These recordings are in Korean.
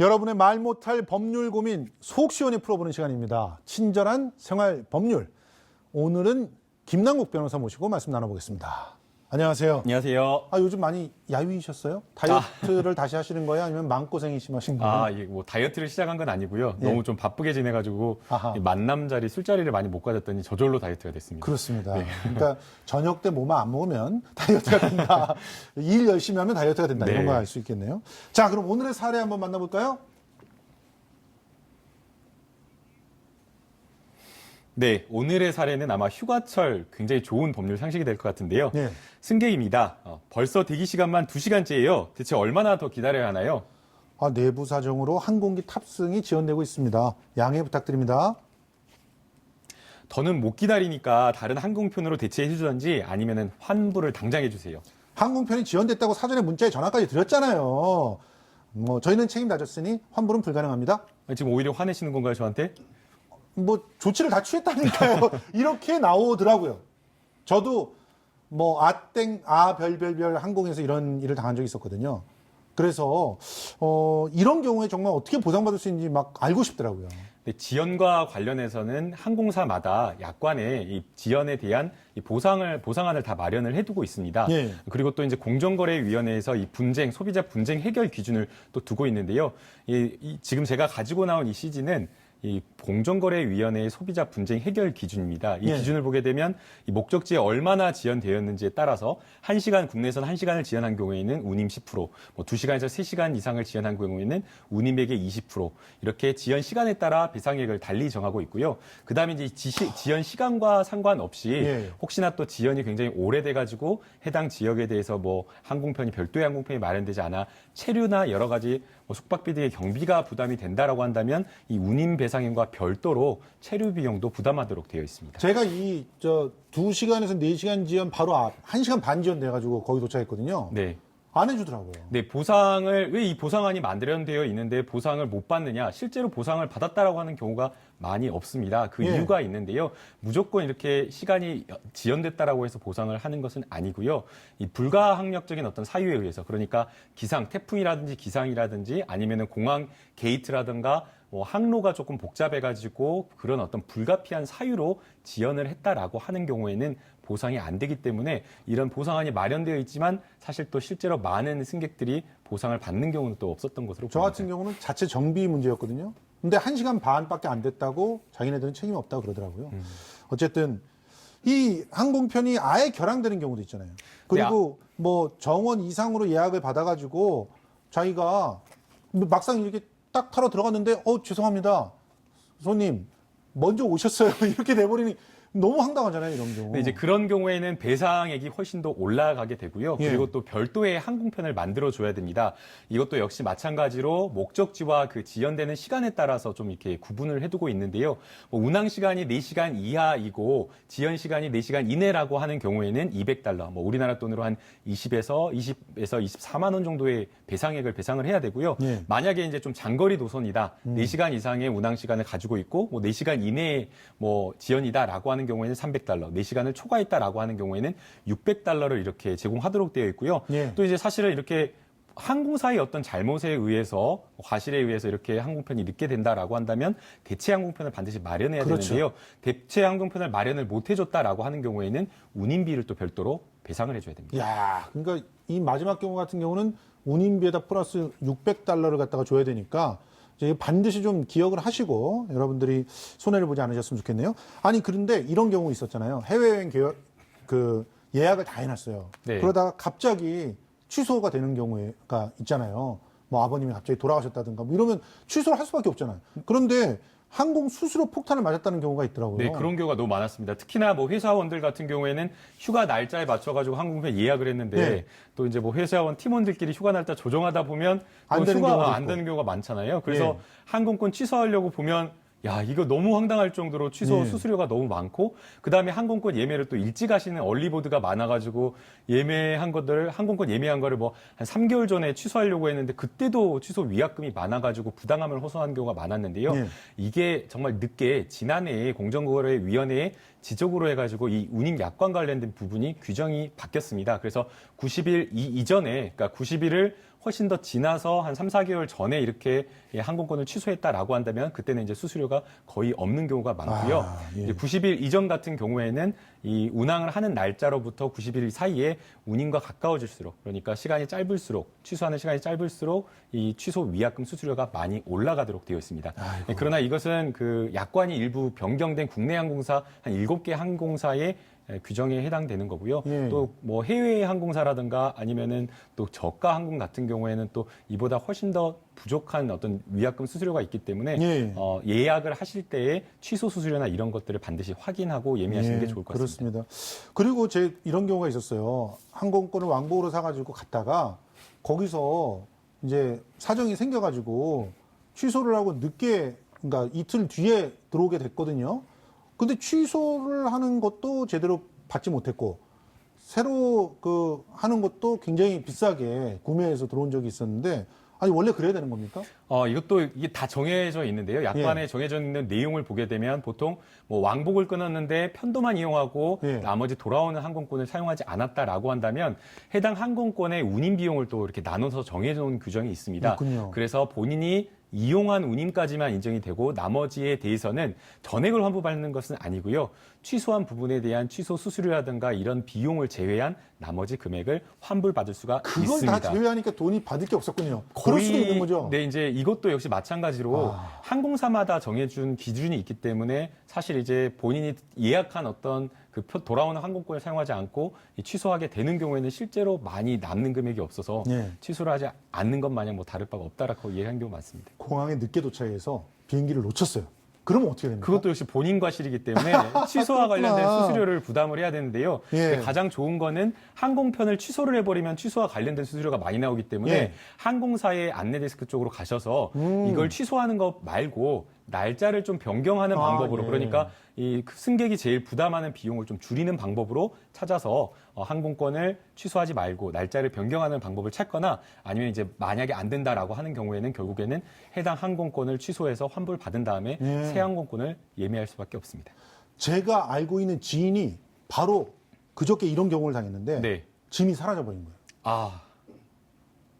여러분의 말 못할 법률 고민 속 시원히 풀어보는 시간입니다. 친절한 생활 법률. 오늘은 김남국 변호사 모시고 말씀 나눠보겠습니다. 안녕하세요. 안녕하세요. 요즘 많이 야위셨어요? 다이어트를 다시 하시는 거예요? 아니면 마음고생이 심하신 거예요? 이게 뭐 다이어트를 시작한 건 아니고요. 예. 너무 좀 바쁘게 지내가지고 아하. 이 만남 자리, 술자리를 많이 못 가졌더니 저절로 다이어트가 됐습니다. 그렇습니다. 네. 그러니까 저녁 때 뭐만 안 먹으면 다이어트가 된다. 일 열심히 하면 다이어트가 된다. 네. 이런 거 알 수 있겠네요. 자, 그럼 오늘의 사례 한번 만나볼까요? 네, 오늘의 사례는 아마 휴가철 굉장히 좋은 법률 상식이 될 것 같은데요. 네. 승객입니다. 벌써 대기 시간만 2시간째예요. 대체 얼마나 더 기다려야 하나요? 내부 사정으로 항공기 탑승이 지연되고 있습니다. 양해 부탁드립니다. 더는 못 기다리니까 다른 항공편으로 대체해 주던지 아니면은 환불을 당장 해주세요. 항공편이 지연됐다고 사전에 문자에 전화까지 드렸잖아요. 저희는 책임다졌으니 환불은 불가능합니다. 지금 오히려 화내시는 건가요, 저한테? 조치를 다 취했다니까요. 이렇게 나오더라고요. 저도 별별별 항공에서 이런 일을 당한 적이 있었거든요. 그래서 이런 경우에 정말 어떻게 보상받을 수 있는지 막 알고 싶더라고요. 네, 지연과 관련해서는 항공사마다 약관에 이 지연에 대한 이 보상안을 다 마련을 해두고 있습니다. 예. 그리고 또 이제 공정거래위원회에서 이 소비자 분쟁 해결 기준을 또 두고 있는데요. 지금 제가 가지고 나온 이 CG는 이 공정거래위원회의 소비자 분쟁 해결 기준입니다. 이 예. 기준을 보게 되면 이 목적지에 얼마나 지연되었는지에 따라서 1시간, 국내에서는 1시간을 지연한 경우에는 운임 10%, 2시간에서 3시간 이상을 지연한 경우에는 운임액의 20%, 이렇게 지연 시간에 따라 배상액을 달리 정하고 있고요. 그 다음에 이제 지연 시간과 상관없이 예. 혹시나 또 지연이 굉장히 오래돼가지고 해당 지역에 대해서 항공편이 별도의 항공편이 마련되지 않아 체류나 여러 가지 숙박비 등의 경비가 부담이 된다라고 한다면 이 운임 배상액과 별도로 체류 비용도 부담하도록 되어 있습니다. 제가 2시간에서 4시간 지연 바로 앞, 1시간 반 지연 돼가지고 거기 도착했거든요. 네. 안 해주더라고요. 네, 왜 이 보상안이 마련되어 있는데 보상을 못 받느냐? 실제로 보상을 받았다라고 하는 경우가 많이 없습니다. 그 예. 이유가 있는데요. 무조건 이렇게 시간이 지연됐다라고 해서 보상을 하는 것은 아니고요. 이 불가항력적인 어떤 사유에 의해서, 그러니까 태풍이라든지 기상이라든지 아니면은 공항 게이트라든가 항로가 조금 복잡해가지고 그런 어떤 불가피한 사유로 지연을 했다라고 하는 경우에는 보상이 안 되기 때문에 이런 보상안이 마련되어 있지만 사실 또 실제로 많은 승객들이 보상을 받는 경우는 또 없었던 것으로 보입니다. 저 같은 경우는 자체 정비 문제였거든요. 근데 1시간 반밖에 안 됐다고 자기네들은 책임이 없다고 그러더라고요. 어쨌든 이 항공편이 아예 결항되는 경우도 있잖아요. 그리고 정원 이상으로 예약을 받아가지고 자기가 막상 이렇게 딱 타러 들어갔는데 죄송합니다. 손님 먼저 오셨어요. 이렇게 돼버리니 너무 황당하잖아요, 이런 경우. 네, 이제 그런 경우에는 배상액이 훨씬 더 올라가게 되고요. 예. 그리고 또 별도의 항공편을 만들어줘야 됩니다. 이것도 역시 마찬가지로 목적지와 그 지연되는 시간에 따라서 좀 이렇게 구분을 해두고 있는데요. 운항 시간이 4시간 이하이고 지연 시간이 4시간 이내라고 하는 경우에는 $200, 우리나라 돈으로 한 20에서 24만 원 정도의 배상액을 배상을 해야 되고요. 예. 만약에 이제 좀 장거리 노선이다, 4시간 이상의 운항 시간을 가지고 있고 4시간 이내에 지연이다라고 하는 경우에는 $300, 4시간을 초과했다라고 하는 경우에는 $600를 이렇게 제공하도록 되어 있고요. 예. 또 이제 사실은 이렇게 항공사의 어떤 잘못에 의해서 과실에 의해서 이렇게 항공편이 늦게 된다라고 한다면 대체 항공편을 반드시 마련해야 그렇죠. 되는데요. 대체 항공편을 마련을 못 해줬다라고 하는 경우에는 운임비를 또 별도로 배상을 해줘야 됩니다. 야, 그러니까 이 마지막 경우 같은 경우는 운임비에다 플러스 $600를 갖다가 줘야 되니까 이제 반드시 좀 기억을 하시고 여러분들이 손해를 보지 않으셨으면 좋겠네요. 아니 그런데 이런 경우 있었잖아요. 해외여행 예약을 다 해놨어요. 네. 그러다가 갑자기 취소가 되는 경우가 있잖아요. 아버님이 갑자기 돌아가셨다든가 이러면 취소를 할 수밖에 없잖아요. 그런데 항공 수수료 폭탄을 맞았다는 경우가 있더라고요. 네, 그런 경우가 너무 많았습니다. 특히나 회사원들 같은 경우에는 휴가 날짜에 맞춰가지고 항공편 예약을 했는데 네. 또 이제 회사원 팀원들끼리 휴가 날짜 조정하다 보면 안 되는 경우도 휴가가 안 있고. 되는 경우가 많잖아요. 그래서 예. 항공권 취소하려고 보면 이거 너무 황당할 정도로 취소 예. 수수료가 너무 많고, 그 다음에 항공권 예매를 또 일찍 하시는 얼리보드가 많아가지고 항공권 예매한 거를 한 3개월 전에 취소하려고 했는데 그때도 취소 위약금이 많아가지고 부당함을 호소한 경우가 많았는데요. 예. 이게 정말 늦게 지난해 공정거래위원회에 지적으로 해가지고 이 운임 약관 관련된 부분이 규정이 바뀌었습니다. 그래서 90일 이전에, 그러니까 90일을 훨씬 더 지나서 한 3, 4개월 전에 이렇게 항공권을 취소했다라고 한다면 그때는 이제 수수료가 거의 없는 경우가 많고요. 예. 이제 90일 이전 같은 경우에는 이 운항을 하는 날짜로부터 90일 사이에 운임과 가까워질수록 그러니까 시간이 짧을수록 취소하는 시간이 짧을수록 이 취소 위약금 수수료가 많이 올라가도록 되어 있습니다. 아이고. 그러나 이것은 그 약관이 일부 변경된 국내 항공사 한 7개 항공사의 규정에 해당되는 거고요. 예. 또 뭐 해외 항공사라든가 아니면은 또 저가 항공 같은 경우에는 또 이보다 훨씬 더 부족한 어떤 위약금 수수료가 있기 때문에 예. 예약을 하실 때에 취소 수수료나 이런 것들을 반드시 확인하고 예매하시는 게 좋을 것 같습니다. 그렇습니다. 그리고 제 이런 경우가 있었어요. 항공권을 왕복으로 사가지고 갔다가 거기서 이제 사정이 생겨가지고 취소를 하고 늦게, 그러니까 이틀 뒤에 들어오게 됐거든요. 근데 취소를 하는 것도 제대로 받지 못했고, 새로 하는 것도 굉장히 비싸게 구매해서 들어온 적이 있었는데, 아니, 원래 그래야 되는 겁니까? 이것도 이게 다 정해져 있는데요. 약관에 정해져 있는 내용을 보게 되면 보통 뭐 왕복을 끊었는데 편도만 이용하고 예. 나머지 돌아오는 항공권을 사용하지 않았다라고 한다면 해당 항공권의 운임 비용을 또 이렇게 나눠서 정해져 놓은 규정이 있습니다. 그렇군요. 그래서 본인이 이용한 운임까지만 인정이 되고 나머지에 대해서는 전액을 환불받는 것은 아니고요. 취소한 부분에 대한 취소 수수료라든가 이런 비용을 제외한 나머지 금액을 환불받을 수가 그걸 있습니다. 다 제외하니까 돈이 받을 게 없었군요. 그럴 수도 있는 거죠. 네, 이제 이것도 역시 마찬가지로 항공사마다 정해준 기준이 있기 때문에 사실 이제 본인이 예약한 어떤 돌아오는 항공권을 사용하지 않고 취소하게 되는 경우에는 실제로 많이 남는 금액이 없어서 예. 취소를 하지 않는 것 마냥 뭐 다를 바가 없다라고 이해한 경우 많습니다. 공항에 늦게 도착해서 비행기를 놓쳤어요. 그러면 어떻게 됩니까? 그것도 역시 본인 과실이기 때문에 취소와 관련된 그렇구나. 수수료를 부담을 해야 되는데요. 예. 근데 가장 좋은 거는 항공편을 취소를 해버리면 취소와 관련된 수수료가 많이 나오기 때문에 예. 항공사의 안내 데스크 쪽으로 가셔서 이걸 취소하는 것 말고 날짜를 좀 변경하는 방법으로 예. 그러니까 이 승객이 제일 부담하는 비용을 좀 줄이는 방법으로 찾아서 항공권을 취소하지 말고 날짜를 변경하는 방법을 찾거나 아니면 이제 만약에 안 된다라고 하는 경우에는 결국에는 해당 항공권을 취소해서 환불 받은 다음에 예. 새 항공권을 예매할 수밖에 없습니다. 제가 알고 있는 지인이 바로 그저께 이런 경우를 당했는데 네. 짐이 사라져버린 거예요. 아,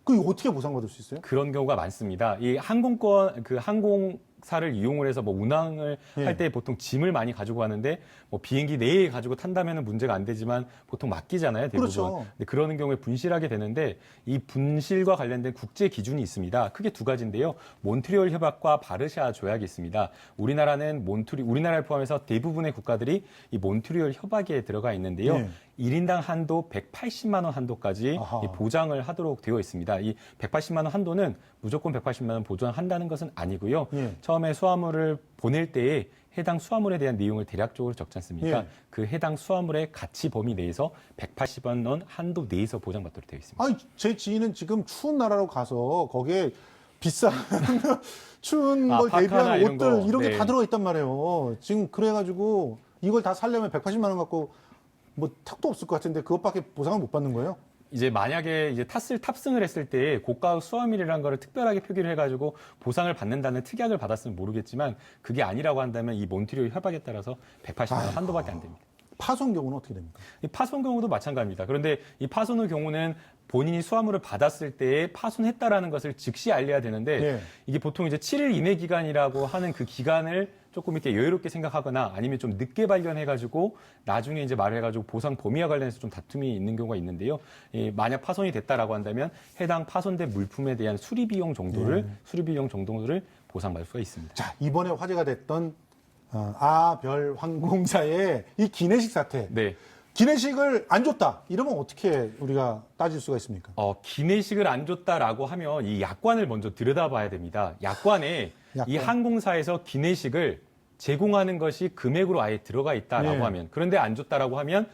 그거 어떻게 보상받을 수 있어요? 그런 경우가 많습니다. 이 항공권, 항공사를 이용을 해서 뭐 운항을 예. 할 때 보통 짐을 많이 가지고 가는데 뭐 비행기 내에 가지고 탄다면 문제가 안 되지만 보통 맡기잖아요, 대부분. 그렇죠. 근데 그러는 경우에 분실하게 되는데 이 분실과 관련된 국제 기준이 있습니다. 크게 두 가지인데요. 몬트리올 협약과 바르샤 조약이 있습니다. 우리나라는 우리나라를 포함해서 대부분의 국가들이 이 몬트리올 협약에 들어가 있는데요. 예. 1인당 한도 180만 원 한도까지 아하. 이 보장을 하도록 되어 있습니다. 이 180만 원 한도는 무조건 180만 원 보장한다는 것은 아니고요. 예. 처음에 수화물을 보낼 때에 해당 수화물에 대한 내용을 대략적으로 적지 않습니까? 예. 그 해당 수화물의 가치 범위 내에서 180만 원 한도 내에서 보장받도록 되어 있습니다. 아니, 제 지인은 지금 추운 나라로 가서 거기에 비싼 추운 걸 파카나 대비한 이런 옷들 거. 이런 게 네. 다 들어가 있단 말이에요. 지금 그래가지고 이걸 다 살려면 180만 원 갖고 뭐 턱도 없을 것 같은데 그것밖에 보상을 못 받는 거예요? 이제 만약에 이제 탑승을 했을 때 고가 수화물이라는 거를 특별하게 표기를 해가지고 보상을 받는다는 특약을 받았으면 모르겠지만 그게 아니라고 한다면 이 몬트리올 협약에 따라서 180만 원 한도밖에 안 됩니다. 파손 경우는 어떻게 됩니까? 이 파손 경우도 마찬가지입니다. 그런데 이 파손의 경우는 본인이 수화물을 받았을 때에 파손했다라는 것을 즉시 알려야 되는데 예. 이게 보통 이제 7일 이내 기간이라고 하는 그 기간을 조금 이렇게 여유롭게 생각하거나 아니면 좀 늦게 발견해가지고 나중에 이제 말을 해가지고 보상 범위와 관련해서 좀 다툼이 있는 경우가 있는데요. 만약 파손이 됐다라고 한다면 해당 파손된 물품에 대한 수리 비용 정도를 보상받을 수가 있습니다. 자, 이번에 화제가 됐던 아별 항공사의 이 기내식 사태. 네. 기내식을 안 줬다. 이러면 어떻게 우리가 따질 수가 있습니까? 기내식을 안 줬다라고 하면 이 약관을 먼저 들여다봐야 됩니다. 약관에 이 약관. 항공사에서 기내식을 제공하는 것이 금액으로 아예 들어가 있다라고 네. 하면 그런데 안 줬다라고 하면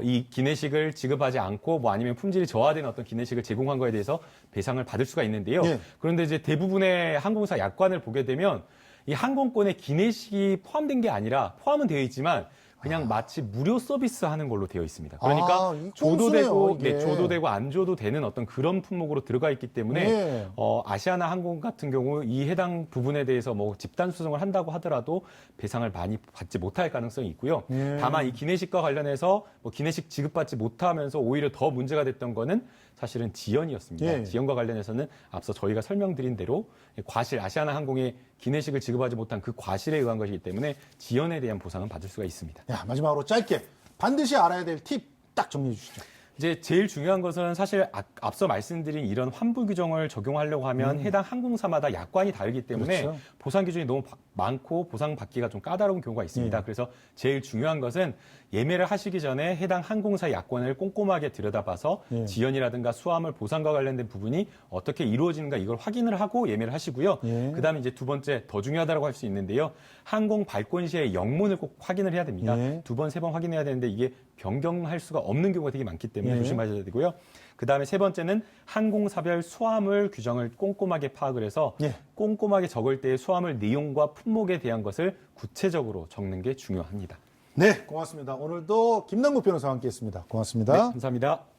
이 기내식을 지급하지 않고 뭐 아니면 품질이 저하된 어떤 기내식을 제공한 거에 대해서 배상을 받을 수가 있는데요. 네. 그런데 이제 대부분의 항공사 약관을 보게 되면 이 항공권에 기내식이 포함된 게 아니라 포함은 되어 있지만 그냥 마치 무료 서비스 하는 걸로 되어 있습니다. 그러니까 이 줘도 꼼수네요, 되고, 이게. 네, 줘도 되고 안 줘도 되는 어떤 그런 품목으로 들어가 있기 때문에 네. 아시아나 항공 같은 경우 이 해당 부분에 대해서 뭐 집단 수송을 한다고 하더라도 배상을 많이 받지 못할 가능성이 있고요. 다만 이 기내식과 관련해서 뭐 기내식 지급받지 못하면서 오히려 더 문제가 됐던 거는 사실은 지연이었습니다. 예. 지연과 관련해서는 앞서 저희가 설명드린 대로 과실, 아시아나 항공에 기내식을 지급하지 못한 그 과실에 의한 것이기 때문에 지연에 대한 보상은 받을 수가 있습니다. 야, 마지막으로 짧게 반드시 알아야 될 팁 딱 정리해 주시죠. 이제 제일 중요한 것은 사실 앞서 말씀드린 이런 환불 규정을 적용하려고 하면 해당 항공사마다 약관이 다르기 때문에 그렇죠. 보상 기준이 너무 많고 보상 받기가 좀 까다로운 경우가 있습니다. 그래서 제일 중요한 것은 예매를 하시기 전에 해당 항공사 약관을 꼼꼼하게 들여다봐서 지연이라든가 수화물 보상과 관련된 부분이 어떻게 이루어지는가 이걸 확인을 하고 예매를 하시고요. 그다음에 이제 두 번째 더 중요하다고 할 수 있는데요. 항공 발권 시의 영문을 꼭 확인을 해야 됩니다. 두 번, 세 번 확인해야 되는데 이게 변경할 수가 없는 경우가 되게 많기 때문에 조심하셔야 되고요. 그다음에 세 번째는 항공사별 수화물 규정을 꼼꼼하게 파악을 해서 꼼꼼하게 적을 때의 수화물 내용과 품목에 대한 것을 구체적으로 적는 게 중요합니다. 네, 고맙습니다. 오늘도 김남국 변호사와 함께했습니다. 고맙습니다. 네, 감사합니다.